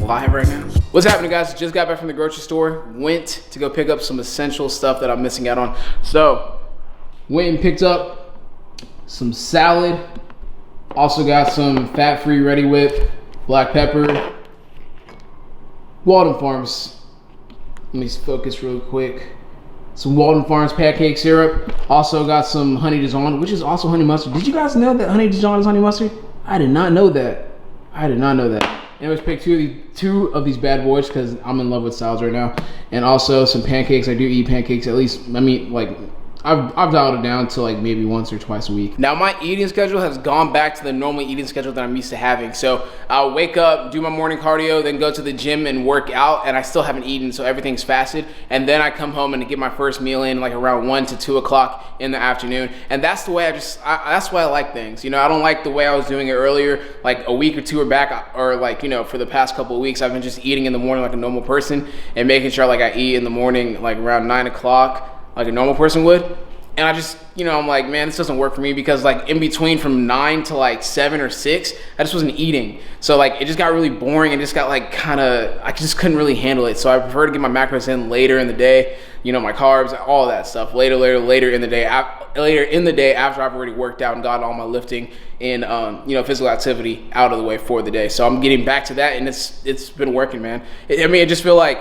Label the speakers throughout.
Speaker 1: live right now. What's happening, guys? Just got back from the grocery store. Went to go pick up some essential stuff that I'm missing out on. So, went and picked up some salad. Also got some fat-free Ready Whip, black pepper, Walden Farms. Let me focus real quick. Some Walden Farms pancake syrup. Also got some honey Dijon, which is also honey mustard. Did you guys know that honey Dijon is honey mustard? I did not know that. Anyways, picked two of these bad boys because I'm in love with salads right now. And also some pancakes. I do eat pancakes at least, I mean, like, I've dialed it down to like maybe once or twice a week. Now my eating schedule has gone back to the normal eating schedule that I'm used to having. So I'll wake up, do my morning cardio, then go to the gym and work out, and I still haven't eaten, so everything's fasted. And then I come home and get my first meal in like around 1 to 2 o'clock in the afternoon. And that's the way that's why I like things. You know, I don't like the way I was doing it earlier, like a week or two back, or like, you know, for the past couple of weeks, I've been just eating in the morning like a normal person and making sure like I eat in the morning like around 9 o'clock like a normal person would. And I just, you know, I'm like, man, this doesn't work for me because like in between from 9 to like 7 or 6, I just wasn't eating. So like it just got really boring and just got like I just couldn't really handle it. So I prefer to get my macros in later in the day, you know, my carbs, all that stuff later in the day after I've already worked out and gotten all my lifting and you know, physical activity out of the way for the day. So I'm getting back to that, and it's been working, man. I mean, I just feel like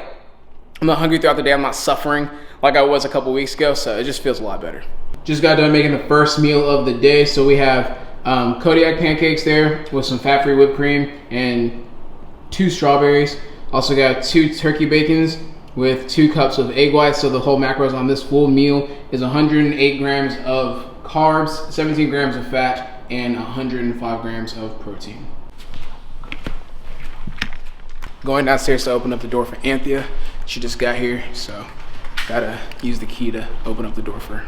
Speaker 1: I'm not hungry throughout the day. I'm not suffering like I was a couple weeks ago, so it just feels a lot better. Just got done making the first meal of the day. So we have Kodiak pancakes there with some fat-free whipped cream and 2 strawberries. Also got 2 turkey bacons with 2 cups of egg whites. So the whole macros on this full meal is 108 grams of carbs, 17 grams of fat, and 105 grams of protein. Going downstairs to open up the door for Anthea. She just got here, so gotta use the key to open up the door for her.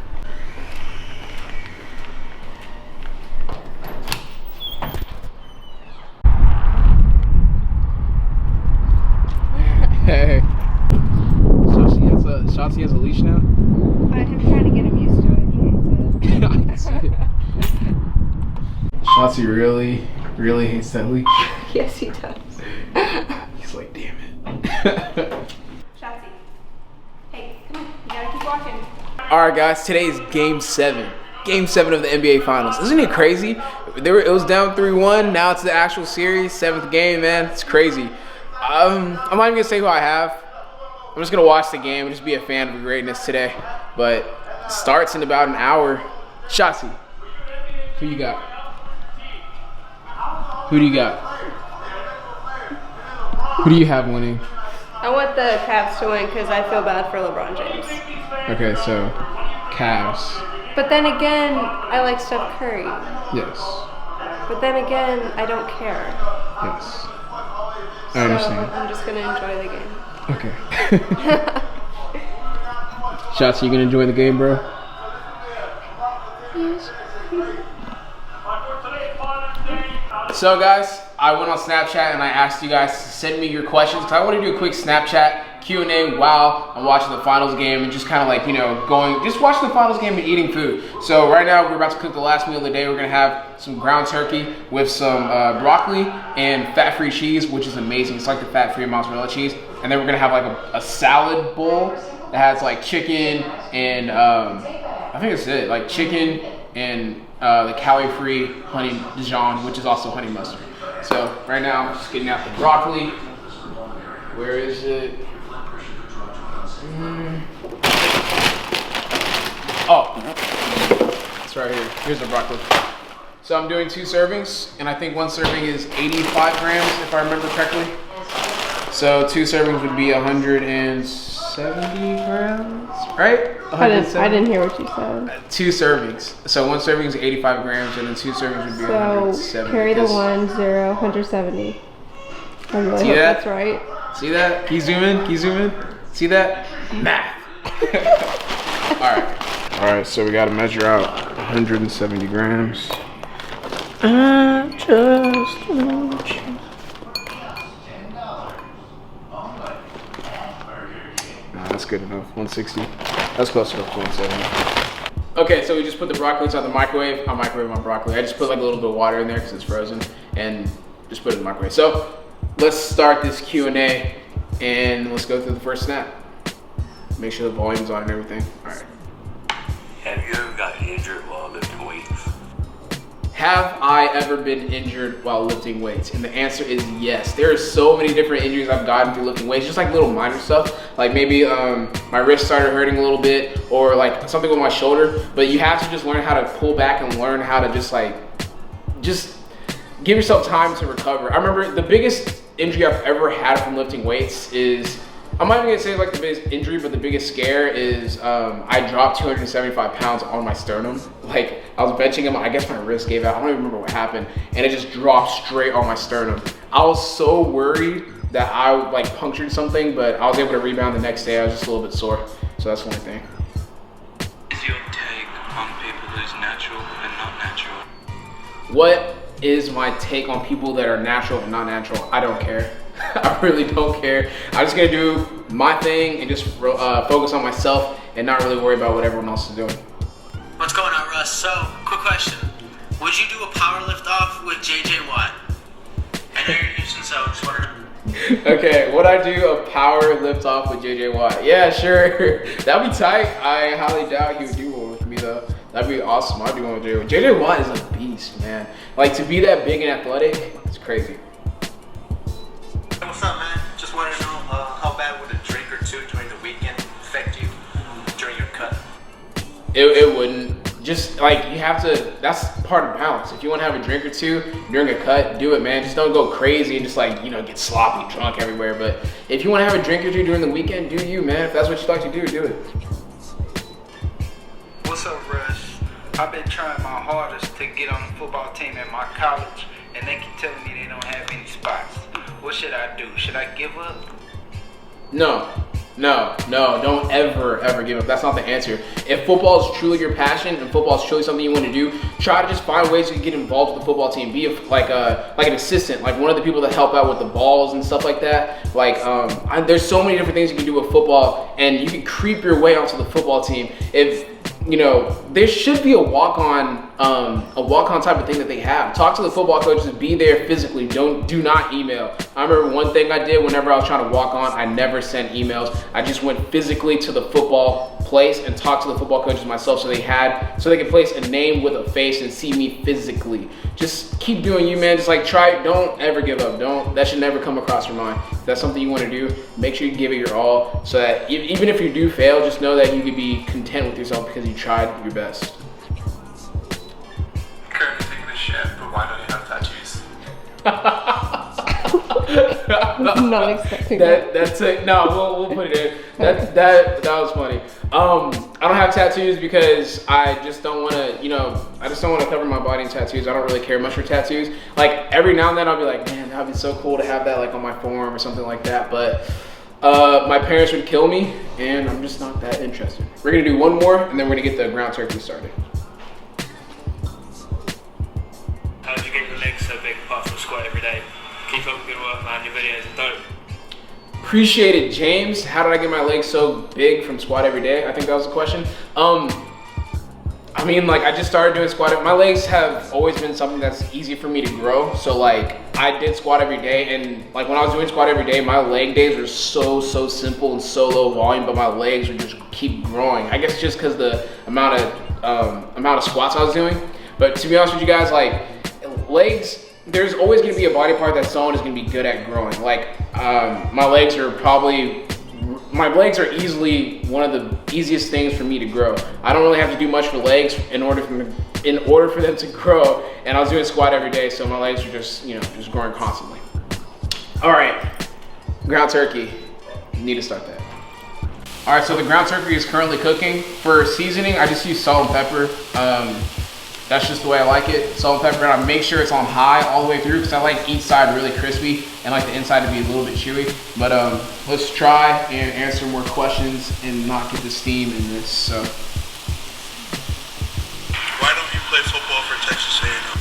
Speaker 1: Hey. Shotzi has a leash now?
Speaker 2: I'm trying to get him used to it. He hates it.
Speaker 1: I can see it. Shotzi really hates that leash.
Speaker 2: Yes, he does.
Speaker 1: He's like, damn it.
Speaker 2: Shotzi. Hey, come on. You gotta keep walking.
Speaker 1: Alright guys, today is game 7. Game 7 of the NBA Finals. Isn't it crazy? It was down 3-1. Now it's the actual series. 7th game, man. It's crazy. I'm not even gonna say who I have. I'm just gonna watch the game and just be a fan of the greatness today. But it starts in about an hour. Shotzi, who you got? Who do you got? Who do you have winning?
Speaker 2: I want the Cavs to win because I feel bad for LeBron James.
Speaker 1: Okay, so Cavs.
Speaker 2: But then again, I like Steph Curry.
Speaker 1: Yes.
Speaker 2: But then again, I don't care.
Speaker 1: Yes. I understand.
Speaker 2: So I'm just gonna enjoy the game.
Speaker 1: Okay. Shots, you gonna enjoy the game, bro?
Speaker 2: Yes.
Speaker 1: So guys, I went on Snapchat and I asked you guys to send me your questions because I want to do a quick Snapchat Q&A while I'm watching the finals game and just kind of like, you know, just watching the finals game and eating food. So right now we're about to cook the last meal of the day. We're gonna have some ground turkey with some broccoli and fat-free cheese, which is amazing. It's like the fat-free mozzarella cheese. And then we're gonna have like a salad bowl that has like chicken and I think that's it, like chicken and the calorie-free honey Dijon, which is also honey mustard. So right now I'm just getting out the broccoli. Where is it? Oh, it's right here. Here's the broccoli. So I'm doing 2 servings, and I think 1 serving is 85 grams, if I remember correctly. So 2 servings would be 170 grams, right?
Speaker 2: I didn't hear what you said.
Speaker 1: 2 servings. So 1 serving is 85 grams, and then 2 servings would be 170.
Speaker 2: So carry the 170. I really
Speaker 1: See
Speaker 2: hope
Speaker 1: that?
Speaker 2: that's right.
Speaker 1: See that? Can you zoom in? Can you zoom in? See that? Math. All right, so we got to measure out 170 grams. I just want you. Nah, that's good enough. 160. That's close enough to 170. Okay, so we just put the broccoli inside the microwave. I microwave my broccoli. I just put like a little bit of water in there because it's frozen and just put it in the microwave. So let's start this Q&A and let's go through the first snap. Make sure the volume's on and everything. All right.
Speaker 3: Have you ever got injured while lifting weights?
Speaker 1: Have I ever been injured while lifting weights? And the answer is yes. There are so many different injuries I've gotten through lifting weights, just like little minor stuff. Like maybe my wrist started hurting a little bit, or like something with my shoulder. But you have to just learn how to pull back and learn how to just give yourself time to recover. I remember the biggest injury I've ever had from lifting weights is, I'm not even gonna say like the biggest injury, but the biggest scare is I dropped 275 pounds on my sternum. Like I was benching him, I guess my wrist gave out, I don't even remember what happened, and it just dropped straight on my sternum. I was so worried that I like punctured something, but I was able to rebound the next day. I was just a little bit sore, so that's one thing.
Speaker 3: Is your take on people who's natural and not natural?
Speaker 1: What is my take on people that are natural and not natural? I don't care. I really don't care. I'm just gonna do my thing and just focus on myself and not really worry about what everyone else is doing.
Speaker 4: What's going on, Russ? So, quick question. Would you do a power lift off with JJ Watt? I know you're Houston, so just wondering.
Speaker 1: Okay, would I do a power lift off with JJ Watt? Yeah, sure. That'd be tight. I highly doubt he would do one with me though. That'd be awesome. I'd do one with JJ. JJ Watt is a beast, man. Like to be that big and athletic, it's crazy.
Speaker 4: What's up, man? Just wanted to know how bad would a drink or two during the weekend affect you during your cut?
Speaker 1: It wouldn't. Just like you have to, that's part of balance. If you want to have a drink or two during a cut, do it, man. Just don't go crazy and just like, you know, get sloppy drunk everywhere. But if you want to have a drink or two during the weekend, do you, man. If that's what you like to do, do it.
Speaker 5: What's up, Russ? I've been trying my hardest to get on the football team at my college, and they keep telling me they don't have any spots. What should I do? Should I give up?
Speaker 1: No, don't ever give up. That's not the answer. If football is truly your passion and football is truly something you want to do, try to just find ways to get involved with the football team. Be like an assistant, like one of the people that help out with the balls and stuff like that. Like there's so many different things you can do with football, and you can creep your way onto the football team. If you know, there should be a walk-on type of thing that they have. Talk to the football coaches, be there physically. Do not email. I remember one thing I did whenever I was trying to walk on, I never sent emails. I just went physically to the football place and talked to the football coaches myself so they could place a name with a face and see me physically. Just keep doing you, man. Just like try, don't ever give up. That should never come across your mind. If that's something you want to do, make sure you give it your all so that even if you do fail, just know that you can be content with yourself because you tried your best.
Speaker 3: Currently taking a shit, but why don't you have tattoos?
Speaker 2: Not expecting that.
Speaker 1: That's it. No, we'll put it in. That was funny. I don't have tattoos because I just don't want to, I just don't want to cover my body in tattoos. I don't really care much for tattoos. Like every now and then I'll be like, man, that'd be so cool to have that like on my forearm or something like that. But my parents would kill me, and I'm just not that interested. We're gonna do one more, and then we're gonna get the ground turkey started.
Speaker 6: How did you get your legs so big apart from squat every day? Keep up good work, man. Your videos are dope.
Speaker 1: Appreciate it, James. How did I get my legs so big from squat every day? I think that was the question. I mean, like I just started doing squat. My legs have always been something that's easy for me to grow. So like I did squat every day, and like when I was doing squat every day, my leg days were so simple and so low volume, but my legs would just keep growing. I guess just because the amount of squats I was doing. But to be honest with you guys, like legs, there's always gonna be a body part that someone is gonna be good at growing. Like my legs are easily one of the easiest things for me to grow. I don't really have to do much for legs in order for them to grow. And I was doing squat every day, so my legs were just growing constantly. All right, ground turkey. You need to start that. All right, so the ground turkey is currently cooking. For seasoning, I just use salt and pepper. That's just the way I like it. Salt and pepper, and I make sure it's on high all the way through because I like each side really crispy and like the inside to be a little bit chewy. But let's try and answer more questions and not get the steam in this. So,
Speaker 3: Why don't you play football for Texas A&M?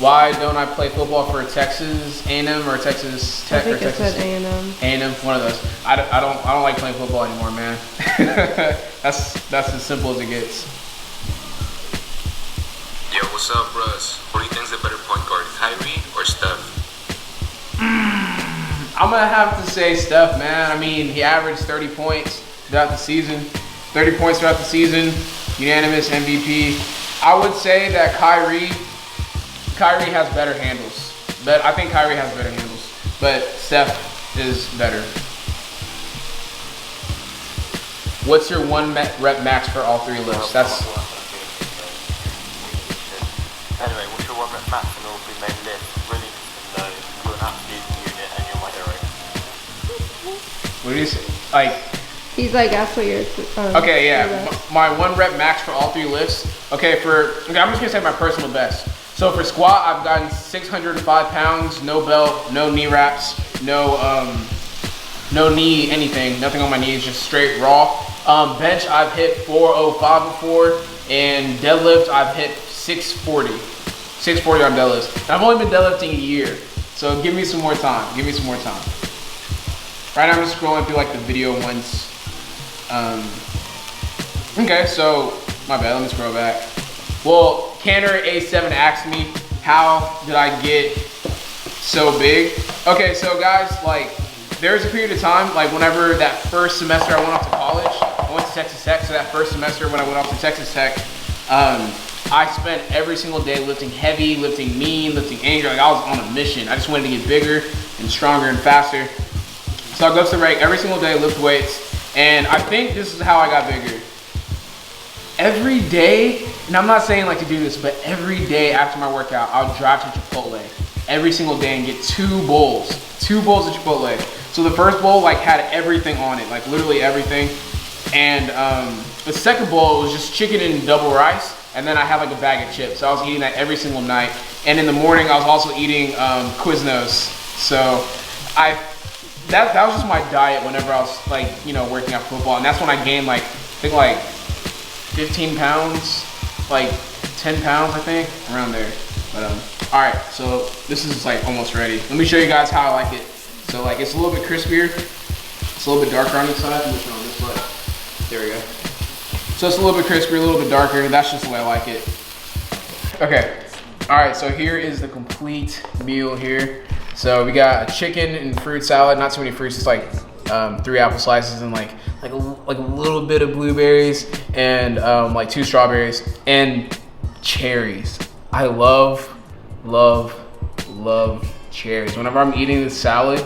Speaker 1: why don't I play football for Texas A&M or Texas Tech?
Speaker 2: I think
Speaker 1: or
Speaker 2: it
Speaker 1: Texas
Speaker 2: said A&M.
Speaker 1: A&M, one of those. I don't like playing football anymore, man. that's as simple as it gets.
Speaker 3: Yo, what's up, Russ? Who do you think's the better point guard, Kyrie or Steph?
Speaker 1: I'm gonna have to say Steph, man. I mean, he averaged 30 points throughout the season. 30 points throughout the season, unanimous MVP. I would say that Kyrie has better handles. But I think Kyrie has better handles. But Steph is better. What's your 1 rep max for all 3 lifts? That's
Speaker 7: Anyway, what's your 1 rep max and all 3 main lifts? Really know you're an absolute unit and you're my hero.
Speaker 1: what do you say? Like,
Speaker 2: He's like, that's what you're.
Speaker 1: okay, yeah. My 1 rep max for all 3 lifts. Okay, I'm just gonna say my personal best. So for squat, I've gotten 605 pounds, no belt, no knee wraps, no knee anything, nothing on my knees, just straight raw. Bench, I've hit 405 before, and deadlift, I've hit 640 on deadlifts. And I've only been deadlifting a year, so give me some more time. Right now I'm just scrolling through like the video ones. Okay, so my bad, let me scroll back. Well, Canner A7 asked me, how did I get so big? Okay, so guys, like, there's a period of time, like whenever that first semester I went off to college, I went to Texas Tech, so that first semester when I went off to Texas Tech, I spent every single day lifting heavy, lifting mean, lifting angel. Like I was on a mission. I just wanted to get bigger and stronger and faster. So I go to the rec every single day, lift weights, and I think this is how I got bigger. Every day, and I'm not saying like to do this, but every day after my workout, I'll drive to Chipotle every single day and get 2 bowls of Chipotle. So the first bowl like had everything on it, like literally everything. And the second bowl was just chicken and double rice. And then I had like a bag of chips. So I was eating that every single night. And in the morning, I was also eating Quiznos. So that was just my diet whenever I was like, you know, working out football. And that's when I gained like, I think like 15 pounds, like 10 pounds, I think, around there. But all right, so this is like almost ready. Let me show you guys how I like it. So like it's a little bit crispier. It's a little bit darker on the side. Let me show on this side. There we go. So it's a little bit crispier, a little bit darker. That's just the way I like it. Okay. All right, so here is the complete meal here. So we got a chicken and fruit salad. Not too many fruits. It's like 3 apple slices and like a little bit of blueberries and like 2 strawberries and cherries. I love cherries. Whenever I'm eating this salad,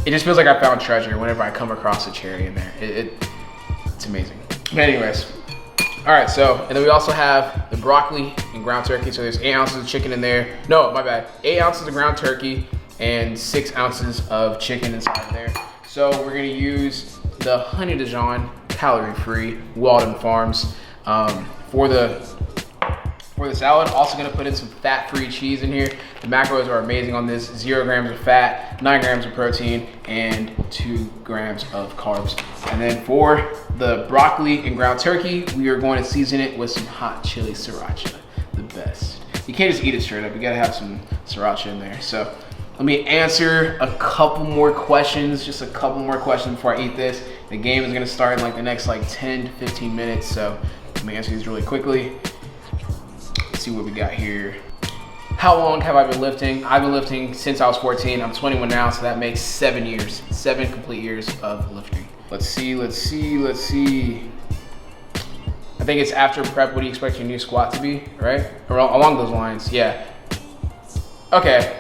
Speaker 1: it just feels like I found treasure whenever I come across a cherry in there. It's amazing. But anyways, all right, so, and then we also have the broccoli and ground turkey. So there's 8 ounces of chicken in there. No, my bad. 8 ounces of ground turkey and 6 ounces of chicken inside there. So we're gonna use the Honey Dijon calorie-free Walden Farms for the salad. Also gonna put in some fat-free cheese in here. The macros are amazing on this. 0 grams of fat, 9 grams of protein, and 2 grams of carbs. And then for the broccoli and ground turkey, we are going to season it with some hot chili sriracha, the best. You can't just eat it straight up. You gotta have some sriracha in there. So let me answer a couple more questions, just a couple more questions before I eat this. The game is gonna start in like the next like 10 to 15 minutes. So let me answer these really quickly. See what we got here. How long have I been lifting? I've been lifting since I was 14. I'm 21 now, so that makes 7 years, 7 complete years of lifting. Let's see. I think it's after prep. What do you expect your new squat to be, right? Along those lines, yeah. Okay,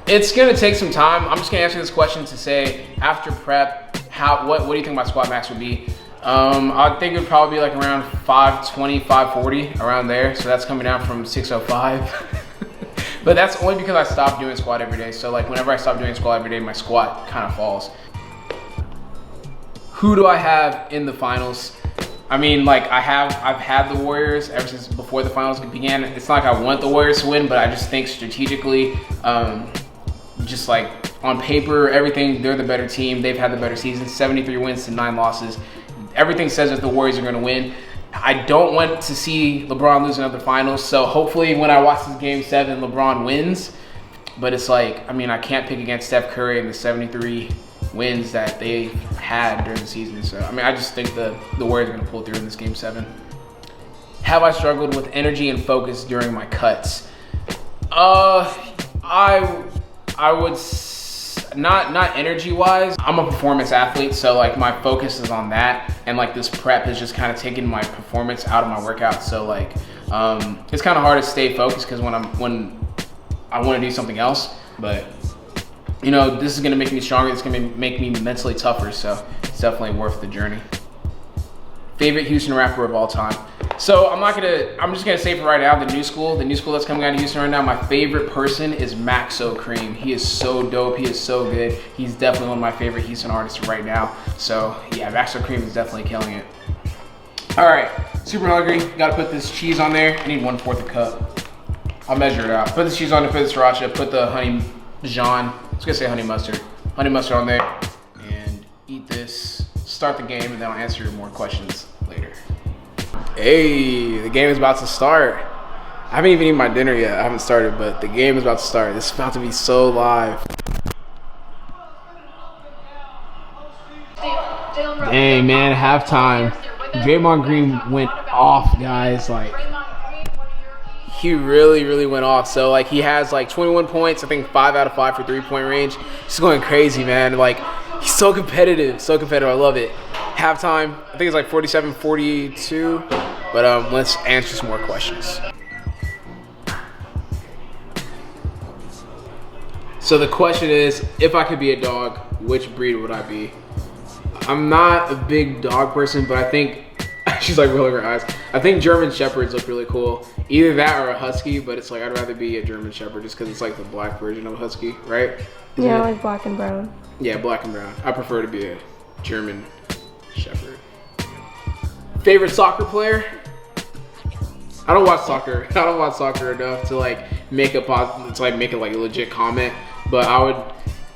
Speaker 1: it's gonna take some time. I'm just gonna answer this question to say, after prep, what do you think my squat max would be? I think it would probably be like around 520, 540, around there. So that's coming down from 605. But that's only because I stopped doing squat every day. So like whenever I stop doing squat every day, my squat kind of falls. Who do I have in the finals? I mean, like I've had the Warriors ever since before the finals began. It's not like I want the Warriors to win, but I just think strategically, just like on paper, everything, they're the better team. They've had the better season, 73 wins to 9 losses. Everything says that the Warriors are gonna win. I don't want to see LeBron lose another finals, so hopefully when I watch this game 7, LeBron wins. But it's like, I mean, I can't pick against Steph Curry and the 73 wins that they had during the season. So, I mean, I just think the Warriors are gonna pull through in this game 7. Have I struggled with energy and focus during my cuts? I not energy wise. I'm a performance athlete, so like my focus is on that, and like this prep is just kind of taking my performance out of my workout. So like it's kind of hard to stay focused because when I want to do something else, but you know, this is gonna make me stronger. It's gonna make me mentally tougher. So it's definitely worth the journey. Favorite Houston rapper of all time. So I'm just gonna say for right now, the new school that's coming out of Houston right now, my favorite person is Maxo Cream. He is so dope, he is so good. He's definitely one of my favorite Houston artists right now. So yeah, Maxo Cream is definitely killing it. All right, super hungry. Gotta put this cheese on there. I need 1/4 a cup. I'll measure it out. Put the cheese on there, put the sriracha, put the honey Dijon. I was gonna say honey mustard. Honey mustard on there, and eat this. Start the game, and then I'll answer more questions later. Hey, the game is about to start. I haven't even eaten my dinner yet. I haven't started, but the game is about to start. This is about to be so live. Dang, man, halftime. Draymond Green went off, guys. Like, he really went off. So, like, he has, like, 21 points. I think 5 out of 5 for three-point range. He's going crazy, man. Like, he's so competitive. So competitive. I love it. Halftime, I think it's like 47-42. But let's answer some more questions. So the question is, if I could be a dog, which breed would I be? I'm not a big dog person, but I think, she's like rolling her eyes. I think German Shepherds look really cool. Either that or a Husky, but it's like, I'd rather be a German Shepherd just because it's like the black version of a Husky, right?
Speaker 8: Yeah, like black and brown.
Speaker 1: Yeah, black and brown. I prefer to be a German Shepherd. Favorite soccer player? I don't watch soccer. I don't watch soccer enough to like make a legit comment. But I would,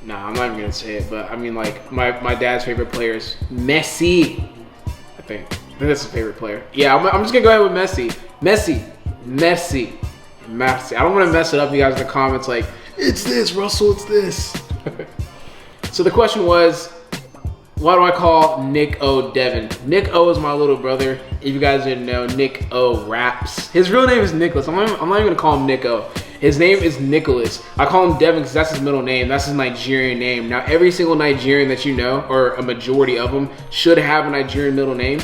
Speaker 1: I'm not even gonna say it. But I mean, like my dad's favorite player is Messi. I think that's his favorite player. Yeah, I'm just gonna go ahead with Messi. Messi. I don't want to mess it up, you guys in the comments. Like, it's this, Russell. It's this. So the question was, why do I call Nick O Devin? Nick O is my little brother. If you guys didn't know, Nick O raps. His real name is Nicholas. I'm not even gonna call him Nick O. His name is Nicholas. I call him Devin because that's his middle name. That's his Nigerian name. Now, every single Nigerian that you know, or a majority of them, should have a Nigerian middle name.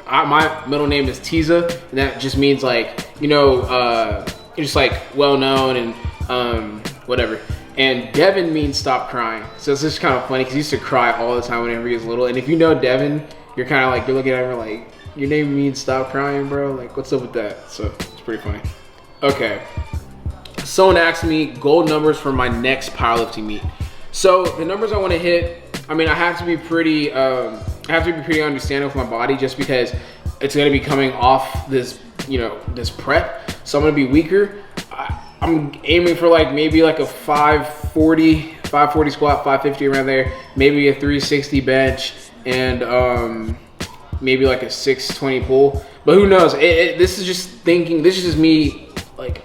Speaker 1: My middle name is Tiza, and that just means like, you know, just like well known and whatever. And Devin means stop crying. So it's just kind of funny because he used to cry all the time whenever he was little. And if you know Devin, you're kind of like, you're looking at him like, your name means stop crying, bro. Like, what's up with that? So it's pretty funny. Okay. Someone asked me gold numbers for my next powerlifting meet. So the numbers I want to hit, I mean, I have to be pretty understanding with my body just because it's going to be coming off this, you know, this prep. So I'm going to be weaker. I'm aiming for like maybe like a 540 squat, 550 around there, maybe a 360 bench, and maybe like a 620 pull. But who knows? This is just thinking. This is just me like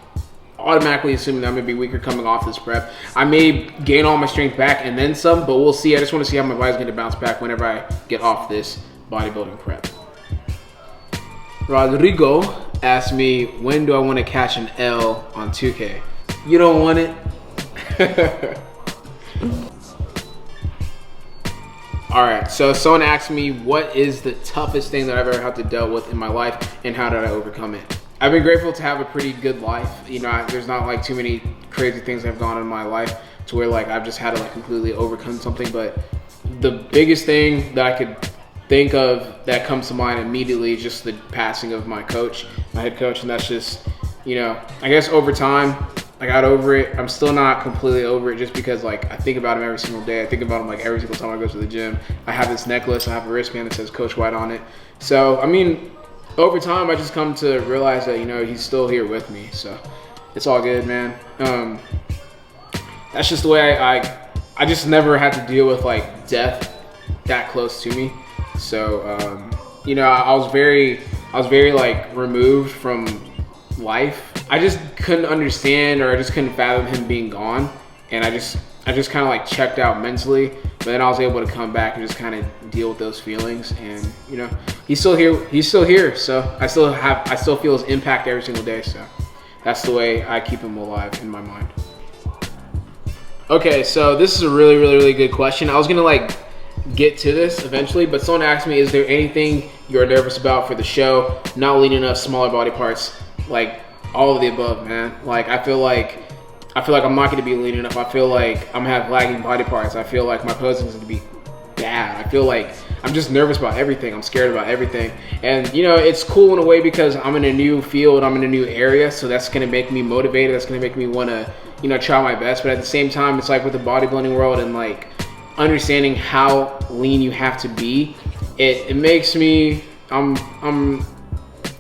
Speaker 1: automatically assuming that I'm gonna be weaker coming off this prep. I may gain all my strength back and then some, but we'll see. I just want to see how my body's gonna bounce back whenever I get off this bodybuilding prep. Rodrigo asked me, when do I want to catch an L on 2K? You don't want it? All right, so someone asked me, what is the toughest thing that I've ever had to deal with in my life and how did I overcome it? I've been grateful to have a pretty good life. You know, there's not like too many crazy things that have gone on in my life to where like I've just had to like completely overcome something. But the biggest thing that I could think of that comes to mind immediately is just the passing of my coach, my head coach. And that's just, you know, I guess over time, I got over it. I'm still not completely over it just because like I think about him every single day. I think about him like every single time I go to the gym. I have this necklace, I have a wristband that says Coach White on it. So, I mean, over time, I just come to realize that, you know, he's still here with me. So it's all good, man. That's just the way I just never had to deal with like death that close to me. So, you know, I was very like removed from life. I just couldn't understand, or I just couldn't fathom him being gone. And I just kind of like checked out mentally, but then I was able to come back and just kind of deal with those feelings. And, you know, he's still here. So I still feel his impact every single day. So that's the way I keep him alive in my mind. Okay, so this is a really, really, really good question. I was gonna like get to this eventually, but someone asked me, is there anything you're nervous about for the show? Not lean enough, smaller body parts, like all of the above, man. Like I feel like I'm not gonna be lean enough. I feel like I'm gonna have lagging body parts. I feel like my posing is gonna be bad. I feel like I'm just nervous about everything. I'm scared about everything. And you know, it's cool in a way because I'm in a new field, I'm in a new area, so that's gonna make me motivated. That's gonna make me wanna, you know, try my best. But at the same time, it's like with the bodybuilding world and like understanding how lean you have to be, it makes me, I'm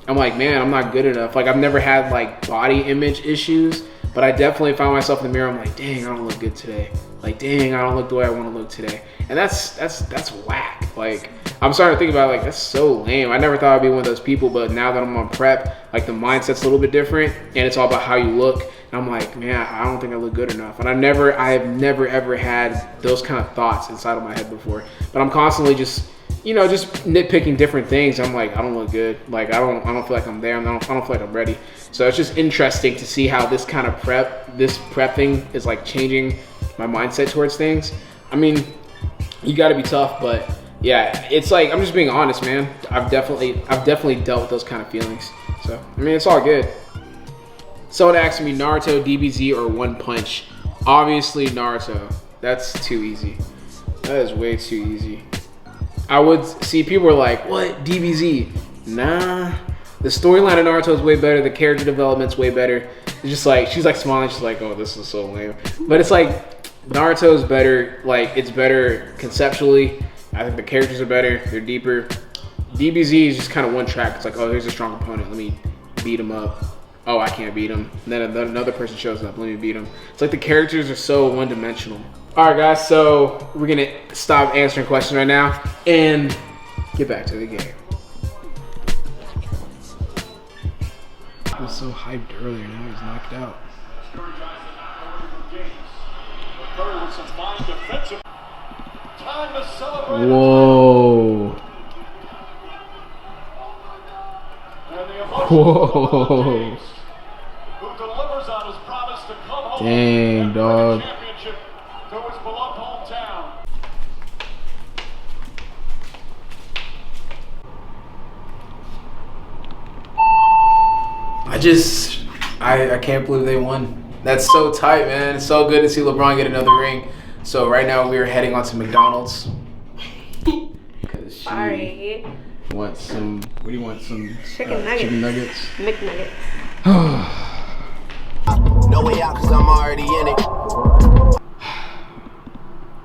Speaker 1: like, man, I'm not good enough. Like I've never had like body image issues, but I definitely find myself in the mirror, I'm like, dang, I don't look good today. Like, dang, I don't look the way I want to look today. And that's whack. Like, I'm starting to think about it, like, that's so lame. I never thought I'd be one of those people, but now that I'm on prep, like the mindset's a little bit different and it's all about how you look. And I'm like, man, I don't think I look good enough. And I have never ever had those kind of thoughts inside of my head before. But I'm constantly just, you know, just nitpicking different things. I'm like, I don't look good. Like, I don't feel like I'm there. I don't feel like I'm ready. So it's just interesting to see how this kind of prep thing is like changing my mindset towards things. I mean, you got to be tough, but yeah, it's like, I'm just being honest, man. I've definitely dealt with those kind of feelings. So, I mean, it's all good. Someone asked me Naruto, DBZ, or One Punch. Obviously Naruto. That's too easy. That is way too easy. I would see people were like, what, DBZ? Nah. The storyline of Naruto is way better. The character development's way better. It's just like, she's like smiling. She's like, oh, this is so lame. But it's like, Naruto is better. Like, it's better conceptually. I think the characters are better. They're deeper. DBZ is just kind of one track. It's like, oh, here's a strong opponent. Let me beat him up. Oh, I can't beat him. And then another person shows up. Let me beat him. It's like the characters are so one-dimensional. All right, guys. So we're going to stop answering questions right now and get back to the game. I was so hyped earlier. Now he's knocked out. Whoa. Whoa. Dang, dog. I can't believe they won. That's so tight, man. It's so good to see LeBron get another ring. So right now we are heading on to McDonald's.
Speaker 8: Sorry.
Speaker 1: Want some, what do you want? Some
Speaker 8: Chicken nuggets.
Speaker 1: Chicken nuggets?
Speaker 8: McNuggets.
Speaker 9: No way out because I'm already in it.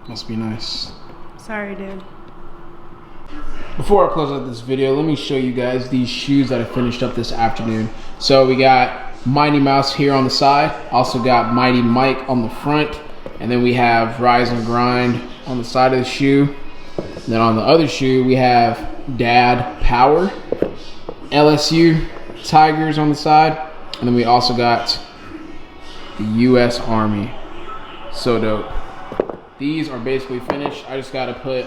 Speaker 1: Must be nice.
Speaker 8: Sorry, dude.
Speaker 1: Before I close out this video, let me show you guys these shoes that I finished up this afternoon. So we got Mighty Mouse here on the side. Also got Mighty Mike on the front. And then we have Rise and Grind on the side of the shoe. And then on the other shoe, we have Dad Power. LSU Tigers on the side. And then we also got the U.S. Army. So dope. These are basically finished. I just got to put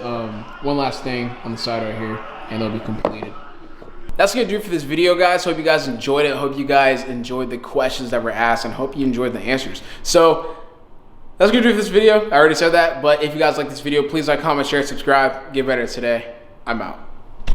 Speaker 1: one last thing on the side right here, and they'll be completed. That's going to do it for this video, guys. Hope you guys enjoyed it. Hope you guys enjoyed the questions that were asked, and hope you enjoyed the answers. So that's going to do it for this video. I already said that, but if you guys like this video, please like, comment, share, subscribe. Get better today. I'm out.